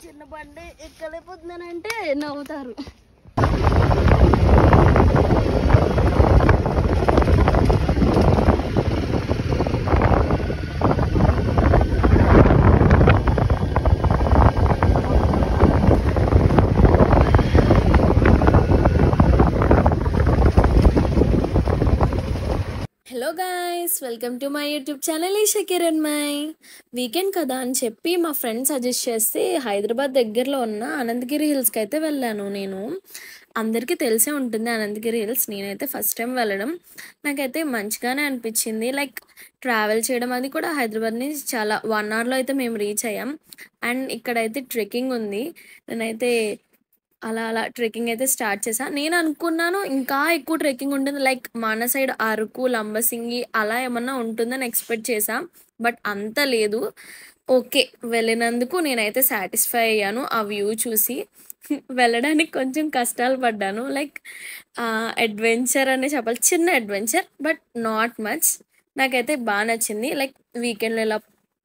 చిన్న బండి ఎక్కలేకపోతున్నానంటే నవ్వుతారు. Hello guys, welcome to my YouTube channel Esha Kiranmayi. Weekend కదా అని చెప్పి మా ఫ్రెండ్ సజెస్ట్ చేస్తే హైదరాబాద్ దగ్గరలో ఉన్న అనంతగిరి హిల్స్కి అయితే వెళ్ళాను. నేను అందరికీ తెలిసే ఉంటుంది అనంతగిరి హిల్స్. నేనైతే ఫస్ట్ టైం వెళ్ళడం నాకైతే మంచిగానే అనిపించింది. లైక్ ట్రావెల్ చేయడం అది కూడా హైదరాబాద్ నుంచి చాలా 1 అవర్లో అయితే మేము రీచ్ అయ్యాం. అండ్ ఇక్కడైతే ట్రెక్కింగ్ ఉంది. నేనైతే అలా ట్రెక్కింగ్ అయితే స్టార్ట్ చేశా. నేను అనుకున్నాను ఇంకా ఎక్కువ ట్రెక్కింగ్ ఉంటుంది, లైక్ మన సైడ్ అరకు, లంబసింగి అలా ఏమన్నా ఉంటుందని ఎక్స్పెక్ట్ చేశా. బట్ అంత లేదు. ఓకే, వెళ్ళినందుకు నేనైతే సాటిస్ఫై అయ్యాను ఆ వ్యూ చూసి. వెళ్ళడానికి కొంచెం కష్టాలు పడ్డాను. లైక్ అడ్వెంచర్ అనే చెప్పాలి, చిన్న అడ్వెంచర్, బట్ నాట్ మచ్. నాకైతే బాగా నచ్చింది. లైక్ వీకెండ్లో ఇలా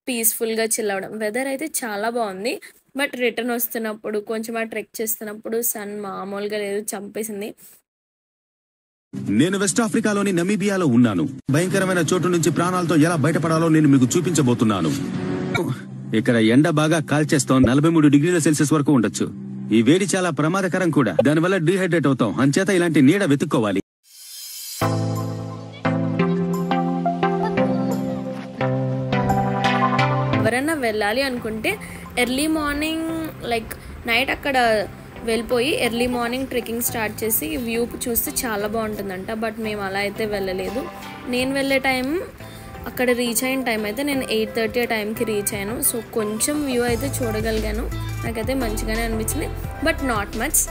పీస్ఫుల్గా చిల్ అవ్వడం. వెదర్ అయితే చాలా బాగుంది. బట్ రిటర్న్ వస్తున్నప్పుడు కొంచెం ఆ ట్రెక్ చేస్తున్నప్పుడు సన్ మామూలుగా లేదు, చంపేసింది. నేను వెస్ట్ ఆఫ్రికాలోని నమీబియాలో ఉన్నాను. భయంకరమైన చోటు నుంచి ప్రాణాలతో ఎలా బయటపడాలో నేను మీకు చూపించబోతున్నాను. ఇక్కడ ఎండ బాగా కాల్చేస్తాం. 43 డిగ్రీల సెల్సియస్ వరకు ఉండొచ్చు. ఈ వేడి చాలా ప్రమాదకరం కూడా. దానివల్ల డీహైడ్రేట్ అవుతాం. అంచేత ఇలాంటి నీడ వెతుక్కోవాలి. ఎవరైనా వెళ్ళాలి అనుకుంటే ఎర్లీ మార్నింగ్, లైక్ నైట్ అక్కడ వెళ్ళిపోయి ఎర్లీ మార్నింగ్ ట్రెక్కింగ్ స్టార్ట్ చేసి వ్యూ చూస్తే చాలా బాగుంటుందంట. బట్ మేము అలా అయితే వెళ్ళలేదు. నేను వెళ్ళే టైం, అక్కడ రీచ్ అయిన టైం అయితే నేను 8:30 ఆ టైంకి రీచ్ అయ్యాను. సో కొంచెం వ్యూ అయితే చూడగలిగాను. నాకైతే మంచిగానే అనిపించింది, బట్ నాట్ మచ్.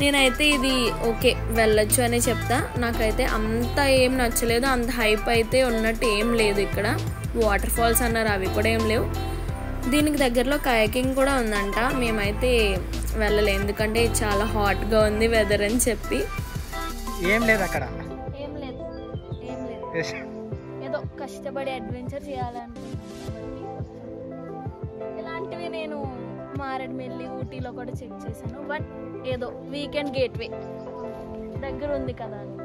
నేనైతే ఇది ఓకే వెళ్ళొచ్చు అనే చెప్తా. నాకైతే అంత ఏం నచ్చలేదు. అంత హైప్ అయితే ఉన్నట్టు ఏం లేదు. ఇక్కడ వాటర్ ఫాల్స్ అన్నారు, అవి కూడా ఏం లేవు. దీనికి దగ్గరలో కయాకింగ్ కూడా ఉందంట. మేమైతే వెళ్ళలేదు, ఎందుకంటే చాలా హాట్గా ఉంది వెదర్ అని చెప్పి. ఏం లేదు అక్కడ, ఏం లేదు ఏదో కష్టపడి అడ్వెంచర్ చేయాలనుకుంటున్నాను. ఇలాంటివి నేను మారేడుమిల్లి, ఊటీలో కూడా చెక్ చేశాను. బట్ ఏదో వీకెండ్ గేట్వే దగ్గర ఉంది కదా అని.